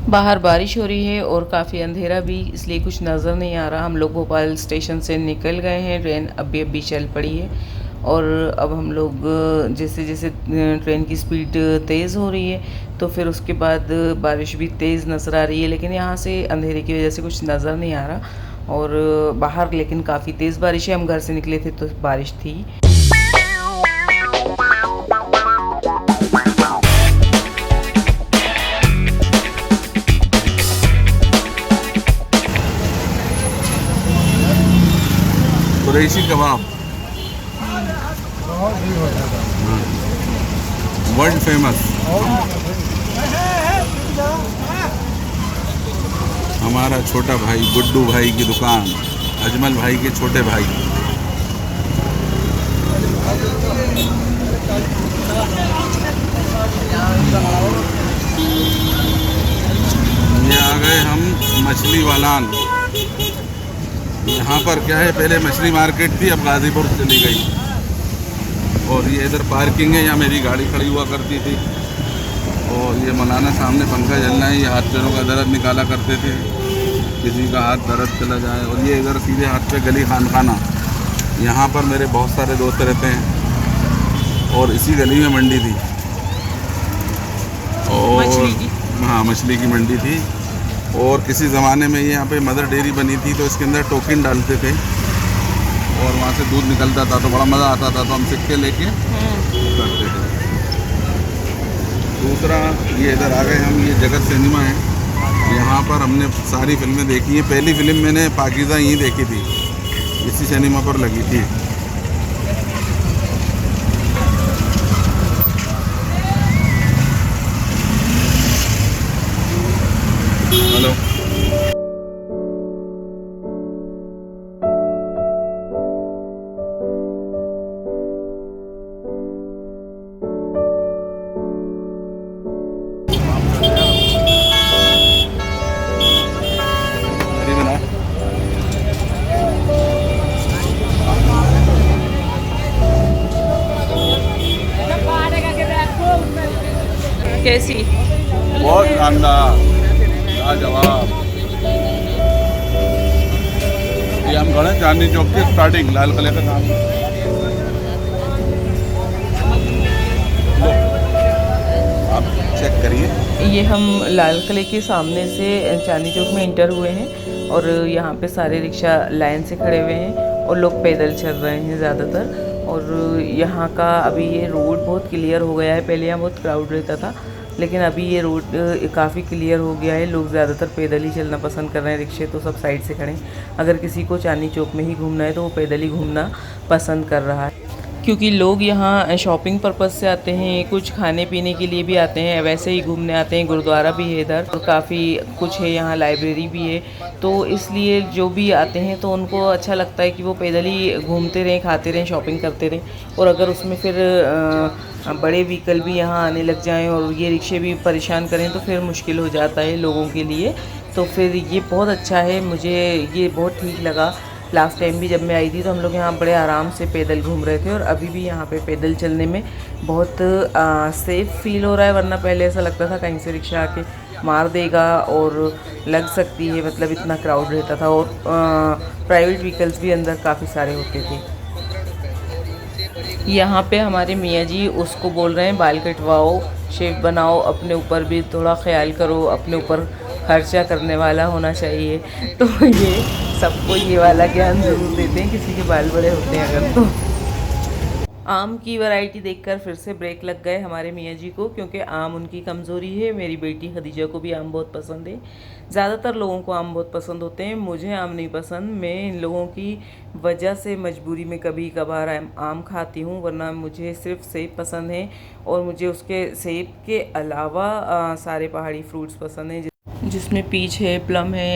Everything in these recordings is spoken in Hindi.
बाहर बारिश हो रही है और काफ़ी अंधेरा भी, इसलिए कुछ नज़र नहीं आ रहा। हम लोग भोपाल स्टेशन से निकल गए हैं, ट्रेन अभी अभी चल पड़ी है और अब हम लोग जैसे जैसे ट्रेन की स्पीड तेज़ हो रही है तो फिर उसके बाद बारिश भी तेज़ नज़र आ रही है, लेकिन यहाँ से अंधेरे की वजह से कुछ नज़र नहीं आ रहा। और बाहर लेकिन काफ़ी तेज़ बारिश है, हम घर से निकले थे तो बारिश थी। कुरैशी कबाब वर्ल्ड फेमस। हमारा छोटा भाई गुड्डू भाई की दुकान, अजमल भाई के छोटे भाई। ये आ गए हम मछली वालान। यहाँ पर क्या है, पहले मछली मार्केट थी, अब गाज़ीपुर चली गई। और ये इधर पार्किंग है, यहाँ मेरी गाड़ी खड़ी हुआ करती थी। और ये मौलाना सामने पंखा जल रहा है, ये हाथ पैरों का दर्द निकाला करते थे, किसी का हाथ दर्द चला जाए। और ये इधर सीधे हाथ पे गली खाना, यहाँ पर मेरे बहुत सारे दोस्त रहते हैं और इसी गली में मंडी थी। और हाँ, मछली की मंडी थी। और किसी ज़माने में ये यहाँ पे मदर डेयरी बनी थी, तो इसके अंदर टोकन डालते थे और वहाँ से दूध निकलता था, तो बड़ा मज़ा आता था, तो हम सिक्के लेके करते थे। दूसरा ये इधर आ गए हम, ये जगत सिनेमा है, यहाँ पर हमने सारी फिल्में देखी हैं। पहली फिल्म मैंने पाकीज़ा यहीं देखी थी, इसी सिनेमा पर लगी थी। हेलो, कैसी? बहुत शानदार, लाजवाब। ये हम खड़े चांदनी चौक के स्टार्टिंग, लाल किले का नाम। आप चेक करिए। ये हम लाल किले के सामने से चांदनी चौक में इंटर हुए हैं और यहाँ पे सारे रिक्शा लाइन से खड़े हुए हैं और लोग पैदल चल रहे हैं ज़्यादातर। और यहाँ का अभी ये रोड बहुत क्लियर हो गया है, पहले यहाँ बहुत क्राउड रहता था, लेकिन अभी ये रोड काफ़ी क्लियर हो गया है। लोग ज़्यादातर पैदल ही चलना पसंद कर रहे हैं, रिक्शे तो सब साइड से खड़े हैं। अगर किसी को चांदनी चौक में ही घूमना है तो वो पैदल ही घूमना पसंद कर रहा है, क्योंकि लोग यहाँ शॉपिंग पर्पज़ से आते हैं, कुछ खाने पीने के लिए भी आते हैं, वैसे ही घूमने आते हैं। गुरुद्वारा भी है इधर और काफ़ी कुछ है, यहाँ लाइब्रेरी भी है, तो इसलिए जो भी आते हैं तो उनको अच्छा लगता है कि वो पैदल ही घूमते रहें, खाते रहें, शॉपिंग करते रहें। और अगर उसमें फिर बड़े व्हीकल भी यहाँ आने लग जाएं और ये रिक्शे भी परेशान करें तो फिर मुश्किल हो जाता है लोगों के लिए। तो फिर ये बहुत अच्छा है, मुझे ये बहुत ठीक लगा। लास्ट टाइम भी जब मैं आई थी तो हम लोग यहाँ बड़े आराम से पैदल घूम रहे थे और अभी भी यहाँ पे पैदल चलने में बहुत सेफ़ फील हो रहा है, वरना पहले ऐसा लगता था कहीं से रिक्शा आके मार देगा और लग सकती है, मतलब इतना क्राउड रहता था। और प्राइवेट व्हीकल्स भी अंदर काफ़ी सारे होते थे। यहाँ पे हमारे मियाँ जी उसको बोल रहे हैं बाल कटवाओ, शेव बनाओ, अपने ऊपर भी थोड़ा ख्याल करो, अपने ऊपर खर्चा करने वाला होना चाहिए। तो ये सबको ये वाला ज्ञान ज़रूर देते हैं किसी के बाल बड़े होते हैं अगर तो। आम की वैरायटी देखकर फिर से ब्रेक लग गए हमारे मियाँ जी को, क्योंकि आम उनकी कमज़ोरी है। मेरी बेटी खदीजा को भी आम बहुत पसंद है, ज़्यादातर लोगों को आम बहुत पसंद होते हैं, मुझे आम नहीं पसंद। मैं इन लोगों की वजह से मजबूरी में कभी कभार आम खाती हूँ, वरना मुझे सिर्फ सेब पसंद है और मुझे उसके सेब के अलावा सारे पहाड़ी फ्रूट्स पसंद हैं। जिसमें पीच है, प्लम है,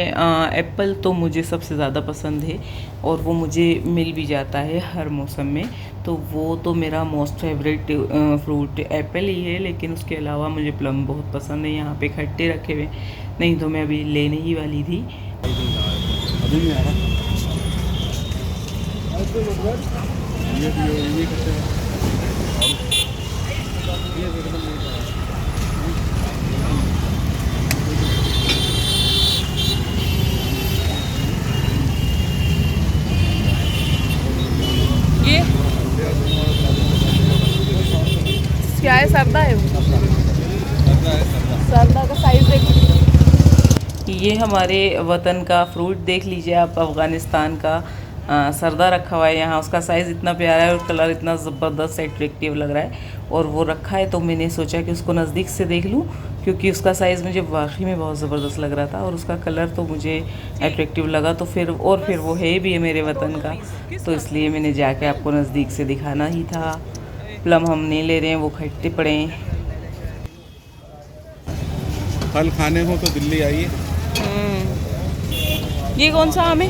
एप्पल तो मुझे सबसे ज़्यादा पसंद है और वो मुझे मिल भी जाता है हर मौसम में, तो वो तो मेरा मोस्ट फेवरेट फ्रूट एप्पल ही है। लेकिन उसके अलावा मुझे प्लम बहुत पसंद है। यहाँ पे खट्टे रखे हुए, नहीं तो मैं अभी लेने ही वाली थी। अभी नहीं आ रहा। ये क्या है? सरदा है वो। सरदा का साइज देखिए। ये हमारे वतन का फ्रूट देख लीजिए आप, अफ़गानिस्तान का सरदा रखा हुआ है यहाँ। उसका साइज़ इतना प्यारा है और कलर इतना ज़बरदस्त एट्रैक्टिव लग रहा है, और वो रखा है तो मैंने सोचा कि उसको नज़दीक से देख लूँ, क्योंकि उसका साइज़ मुझे वाकई में बहुत ज़बरदस्त लग रहा था और उसका कलर तो मुझे एट्रैक्टिव लगा। तो फिर वो है भी है मेरे वतन का, तो इसलिए मैंने जाके आपको नज़दीक से दिखाना ही था। प्लम हम नहीं ले रहे हैं, वो खट्टे पड़े हैं। फल खाने हो तो दिल्ली आइए। ये कौन सा आम है?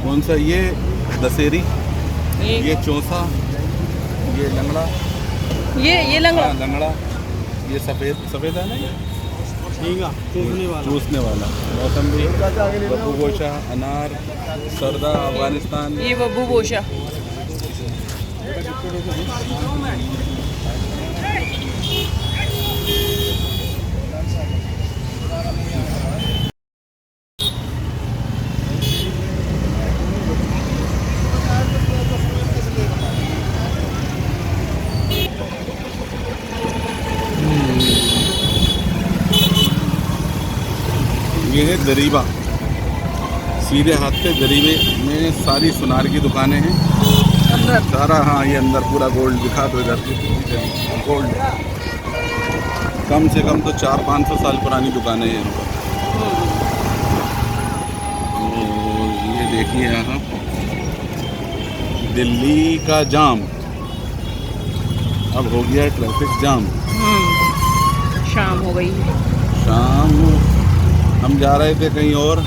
कौन सा? ये दशहरी, ये चौसा, ये लंगड़ा, ये लंगड़ा। हाँ, लंगड़ा। ये सफ़ेद है ना, ये चूसने वाला। मौसम्बी, बब्बू गोशा, अनार, सरदा, अफगानिस्तान। ये बब्बू गोशा। ये है दरीबा, सीधे हाथ से दरीबे में सारी सुनार की दुकानें हैं अंदर सारा। हाँ, ये अंदर पूरा गोल्ड दिखा दो इधर। गोल्ड कम से कम तो 400-500 साल पुरानी दुकानें हैं यहाँ पर। तो ये देखिए यहाँ दिल्ली का जाम अब हो गया ट्रैफिक जाम। शाम हो गई है। शाम हम जा रहे थे कहीं और,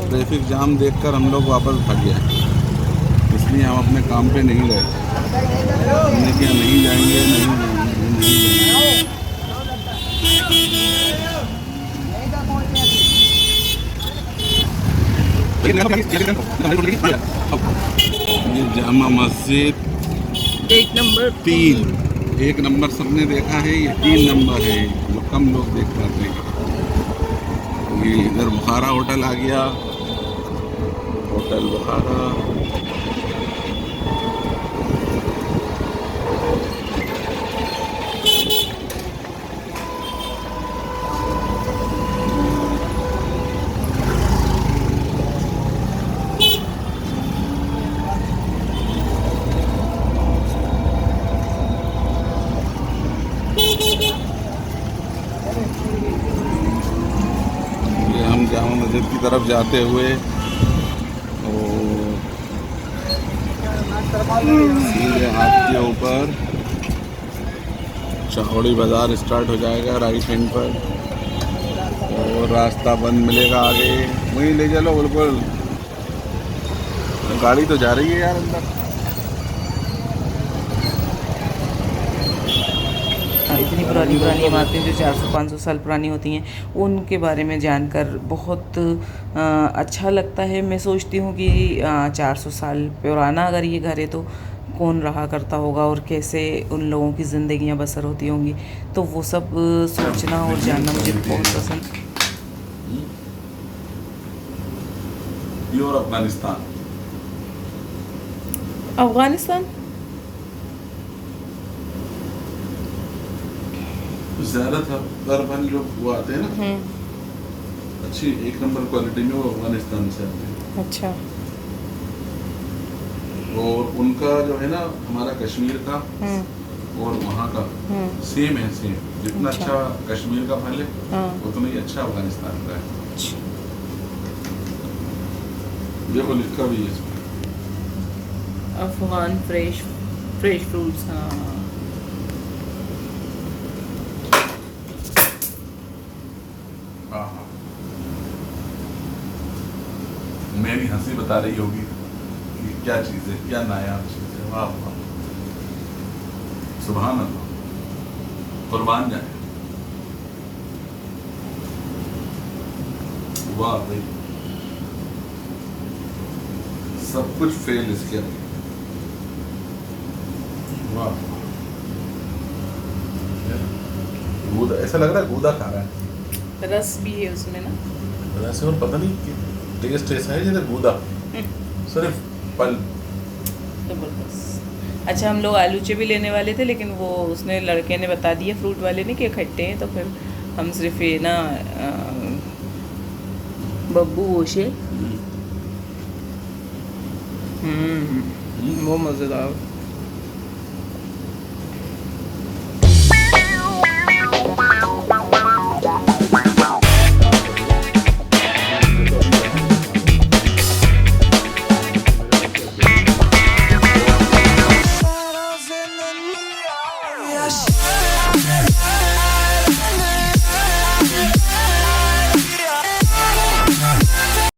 ट्रैफिक जाम देखकर हम लोग वापस भाग गए, इसलिए हम अपने काम पे नहीं गए। हमने क्या, नहीं जाएंगे, नहीं जाएंगे। ये जामा मस्जिद 1 नंबर सबने देखा है, ये 3 नंबर है जो कम लोग देख पाते हैं। ये इधर बुखारा होटल आ गया, होटल बुखारा। हम जामा मस्जिद की तरफ जाते हुए सीधे हाथ के ऊपर चौड़ी बाज़ार स्टार्ट हो जाएगा राइट हैंड पर, और रास्ता बंद मिलेगा आगे, वहीं ले चलो बिल्कुल। गाड़ी तो जा रही है यार अंदर। इतनी पुरानी इमारतें जो 400-500 साल पुरानी होती हैं, उनके बारे में जानकर बहुत अच्छा लगता है। मैं सोचती हूँ कि 400 साल पुराना अगर ये घर है तो कौन रहा करता होगा और कैसे उन लोगों की ज़िंदगियाँ बसर होती होंगी, तो वो सब सोचना और जानना मुझे बहुत पसंद। प्योर अफगानिस्तान। अफगानिस्तान ज़्यादातर फल जो वो आते हैं ना, अच्छी 1 नंबर क्वालिटी में, वो अफगानिस्तान से आते हैं। अच्छा। और उनका जो है ना, हमारा कश्मीर का और वहाँ का सेम है, सेम। जितना अच्छा कश्मीर का फल है उतना ही अच्छा अफगानिस्तान का है। देखो लिखा भी है इसमें, अफगान फ्रेश फ्रूट्स। हाँ, मेरी हंसी बता रही होगी कि क्या चीज़ है, क्या नायाब चीज़ है। वाह वाह, सुभान अल्लाह, कुर्बान जाए। वाह भाई, सब कुछ फेल इसके अंदर। वाह, गूदा ऐसा लग रहा है, गूदा खा रहा है। रस भी है उसमें ना। वैसे और पता नहीं टेस्ट ऐसा है जैसे गूदा, सिर्फ पल। जबरदस्त। अच्छा, हम लोग आलूचे भी लेने वाले थे, लेकिन वो उसने लड़के ने बता दिया फ्रूट वाले ने कि खट्टे हैं, तो फिर हम सिर्फ ये ना बब्बू ओशे वो मज़ेदार।